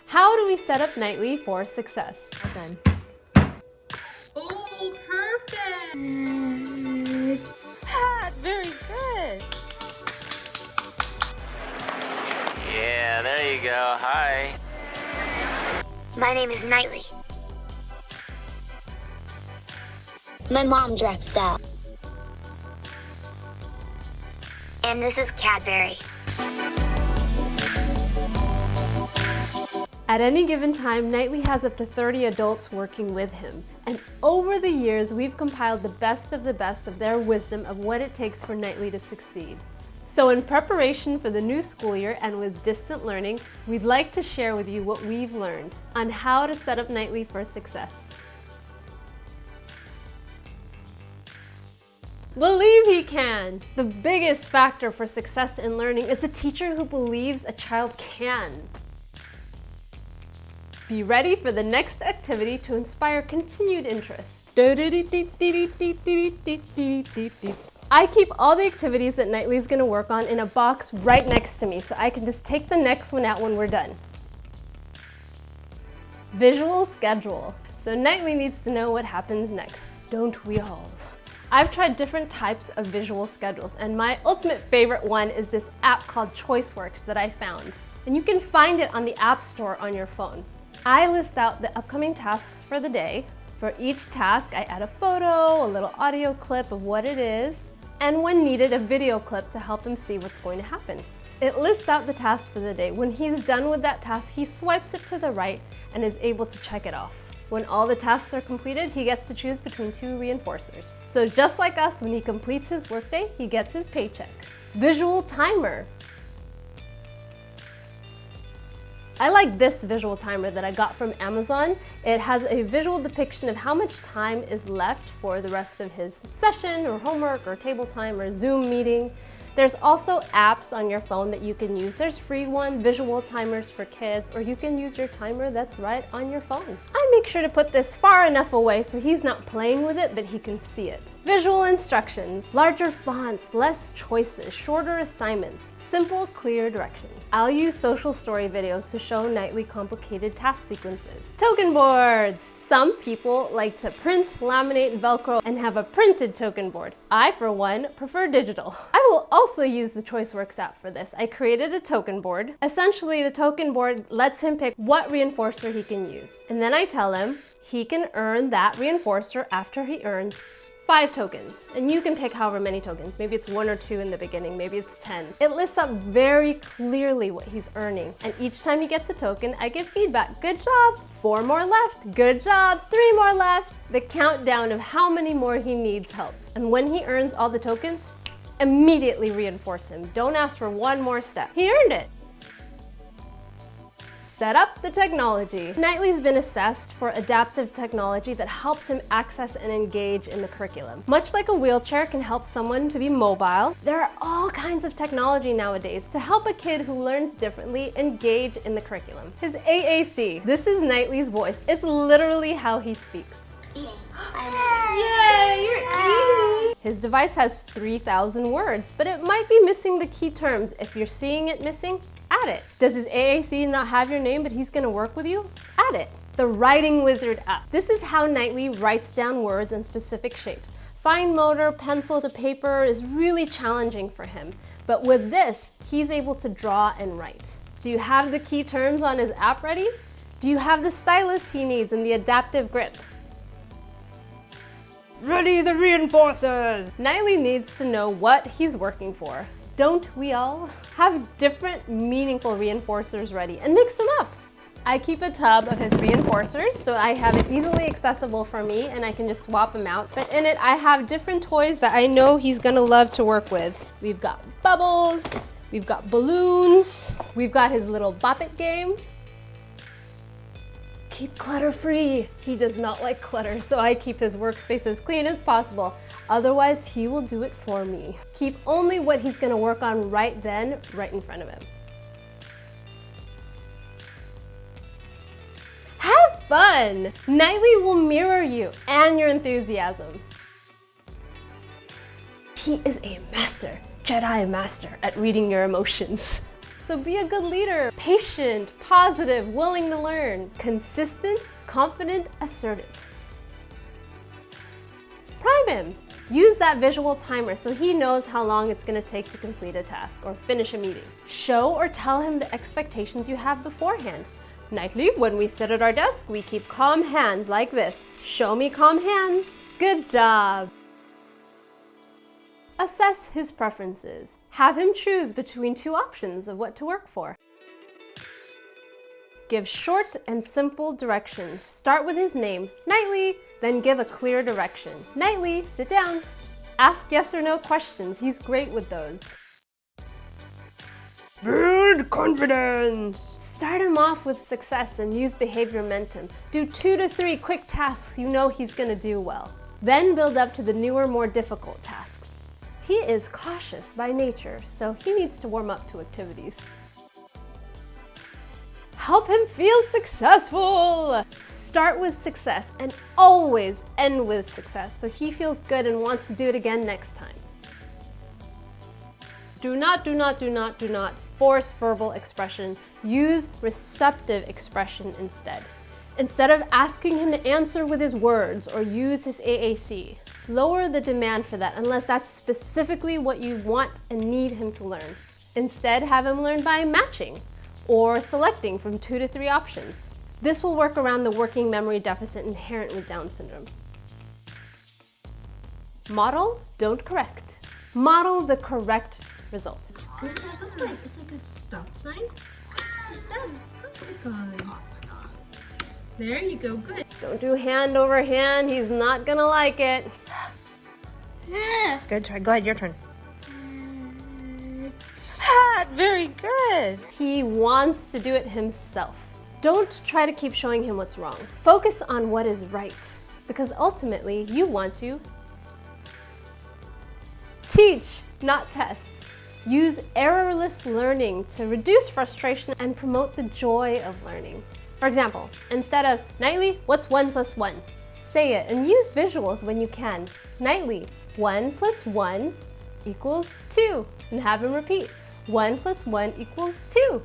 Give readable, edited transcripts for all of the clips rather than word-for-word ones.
How do we set up Nightly for success? Well done. Oh, perfect! Pat, very good. Yeah, there you go. Hi. My name is Knightley. My mom directs that. And this is Cadbury. At any given time, Nightly has up to 30 adults working with him. And over the years, we've compiled the best of their wisdom of what it takes for Nightly to succeed. So in preparation for the new school year and with distant learning, we'd like to share with you what we've learned on how to set up Nightly for success. Believe he can! The biggest factor for success in learning is a teacher who believes a child can. Be ready for the next activity to inspire continued interest. I keep all the activities that Nightly's gonna work on in a box right next to me so I can just take the next one out when we're done. Visual schedule. So Nightly needs to know what happens next, don't we all? I've tried different types of visual schedules, and my ultimate favorite one is this app called ChoiceWorks that I found. And you can find it on the App Store on your phone. I list out the upcoming tasks for the day. For each task, I add a photo, a little audio clip of what it is, and when needed, a video clip to help him see what's going to happen. It lists out the task for the day. When he's done with that task, he swipes it to the right and is able to check it off. When all the tasks are completed, he gets to choose between 2 reinforcers. So just like us, when he completes his workday, he gets his paycheck. Visual timer. I like this visual timer that I got from Amazon. It has a visual depiction of how much time is left for the rest of his session or homework or table time or Zoom meeting. There's also apps on your phone that you can use. There's free one, visual timers for kids, or you can use your timer that's right on your phone. I make sure to put this far enough away so he's not playing with it, but he can see it. Visual instructions, larger fonts, less choices, shorter assignments, simple, clear directions. I'll use social story videos to show Nightly complicated task sequences. Token boards! Some people like to print, laminate, Velcro, and have a printed token board. I, for one, prefer digital. I will also use the ChoiceWorks app for this. I created a token board. Essentially, the token board lets him pick what reinforcer he can use. And then I tell him he can earn that reinforcer after he earns 5 tokens, and you can pick however many tokens. Maybe it's 1 or 2 in the beginning, maybe it's 10. It lists up very clearly what he's earning, and each time he gets a token, I give feedback. Good job, 4 more left. Good job, 3 more left. The countdown of how many more he needs helps. And when he earns all the tokens, immediately reinforce him. Don't ask for one more step. He earned it. Set up the technology. Nightly's been assessed for adaptive technology that helps him access and engage in the curriculum. Much like a wheelchair can help someone to be mobile, there are all kinds of technology nowadays to help a kid who learns differently engage in the curriculum. His AAC, this is Nightly's voice. It's literally how he speaks. Yay, you're eating! His device has 3,000 words, but it might be missing the key terms. If you're seeing it missing, add it. Does his AAC not have your name, but he's gonna work with you? Add it. The Writing Wizard app. This is how Nightly writes down words in specific shapes. Fine motor, pencil to paper is really challenging for him. But with this, he's able to draw and write. Do you have the key terms on his app ready? Do you have the stylus he needs and the adaptive grip? Ready the reinforcers! Nightly needs to know what he's working for. Don't we all? Have different meaningful reinforcers ready and mix them up. I keep a tub of his reinforcers so I have it easily accessible for me and I can just swap them out. But in it, I have different toys that I know he's gonna love to work with. We've got bubbles, we've got balloons, we've got his little Bop It game. Keep clutter-free. He does not like clutter, so I keep his workspace as clean as possible. Otherwise, he will do it for me. Keep only what he's gonna work on right then, right in front of him. Have fun! Nightly will mirror you and your enthusiasm. He is a master, Jedi master, at reading your emotions. So be a good leader, patient, positive, willing to learn, consistent, confident, assertive. Prime him. Use that visual timer so he knows how long it's going to take to complete a task or finish a meeting. Show or tell him the expectations you have beforehand. Nightly, when we sit at our desk, we keep calm hands like this. Show me calm hands. Good job. Assess his preferences. Have him choose between two options of what to work for. Give short and simple directions. Start with his name, Nightly, then give a clear direction. Nightly, sit down. Ask yes or no questions. He's great with those. Build confidence. Start him off with success and use behavior momentum. Do 2 to 3 quick tasks you know he's gonna do well. Then build up to the newer, more difficult tasks. He is cautious by nature, so he needs to warm up to activities. Help him feel successful. Start with success and always end with success so he feels good and wants to do it again next time. Do not force verbal expression. Use receptive expression instead. Instead of asking him to answer with his words or use his AAC, lower the demand for that unless that's specifically what you want and need him to learn. Instead, have him learn by matching or selecting from 2 to 3 options. This will work around the working memory deficit inherent with Down syndrome. Model, don't correct. Model the correct result. What does that look like? It's like a stop sign. Oh my god. There you go, good. Don't do hand over hand, he's not gonna like it. Good try. Go ahead, your turn. Ah, very good. He wants to do it himself. Don't try to keep showing him what's wrong. Focus on what is right, because ultimately you want to teach, not test. Use errorless learning to reduce frustration and promote the joy of learning. For example, instead of, Nightly, what's 1 plus 1? Say it and use visuals when you can. Nightly, 1 plus 1 equals 2. And have him repeat, 1 plus 1 equals 2.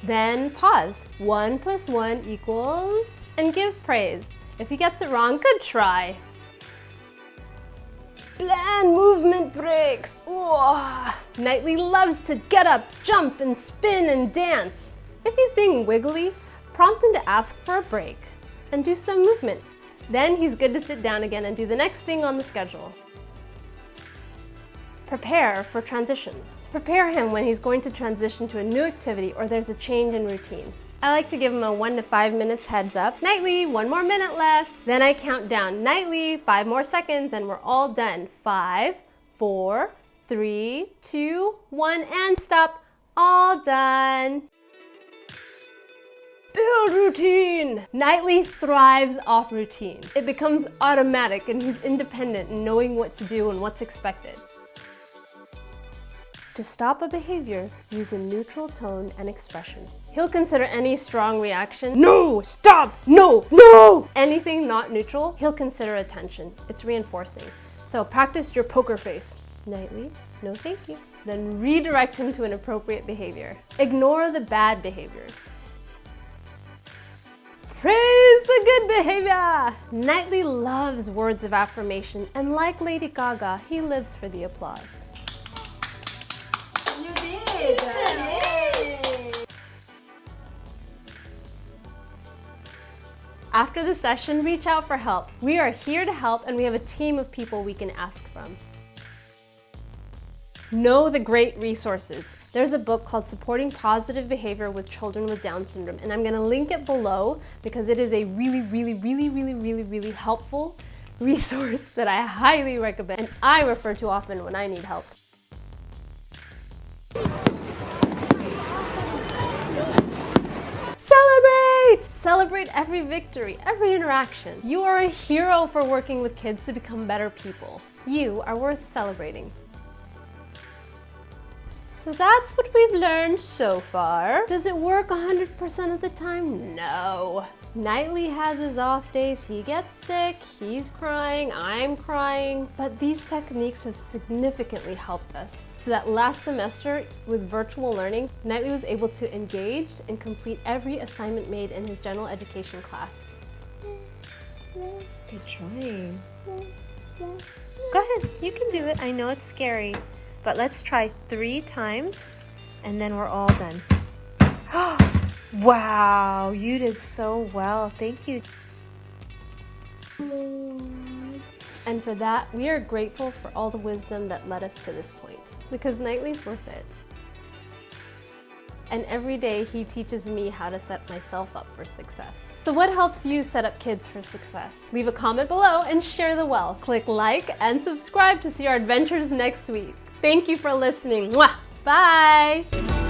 Then pause, 1 plus 1 equals, and give praise. If he gets it wrong, good try. Bland movement breaks. Ooh. Nightly loves to get up, jump, and spin and dance. If he's being wiggly, prompt him to ask for a break and do some movement. Then he's good to sit down again and do the next thing on the schedule. Prepare for transitions. Prepare him when he's going to transition to a new activity or there's a change in routine. I like to give him a 1 to 5 minutes heads up. Nightly, 1 more minute left. Then I count down. Nightly, 5 more seconds and we're all done. 5, 4, 3, 2, 1, and stop. All done. Build routine. Nightly thrives off routine. It becomes automatic and he's independent in knowing what to do and what's expected. To stop a behavior, use a neutral tone and expression. He'll consider any strong reaction, no, stop, no, no! Anything not neutral, he'll consider attention. It's reinforcing. So practice your poker face. Nightly, no thank you. Then redirect him to an appropriate behavior. Ignore the bad behaviors. Praise the good behavior! Nightly loves words of affirmation, and like Lady Gaga, he lives for the applause. You did! After the session, reach out for help. We are here to help and we have a team of people we can ask from. Know the great resources. There's a book called Supporting Positive Behavior with Children with Down Syndrome, and I'm gonna link it below because it is a really helpful resource that I highly recommend and I refer to often when I need help. Celebrate! Celebrate every victory, every interaction. You are a hero for working with kids to become better people. You are worth celebrating. So that's what we've learned so far. Does it work 100% of the time? No. Nightly has his off days, he gets sick, he's crying, I'm crying. But these techniques have significantly helped us. So that last semester with virtual learning, Nightly was able to engage and complete every assignment made in his general education class. Good trying. Go ahead, you can do it. I know it's scary, but let's try 3 times and then we're all done. Wow, you did so well. Thank you. And for that, we are grateful for all the wisdom that led us to this point, because Nightly's worth it. And every day he teaches me how to set myself up for success. So what helps you set up kids for success? Leave a comment below and share the wealth. Click like and subscribe to see our adventures next week. Thank you for listening. Mwah! Bye!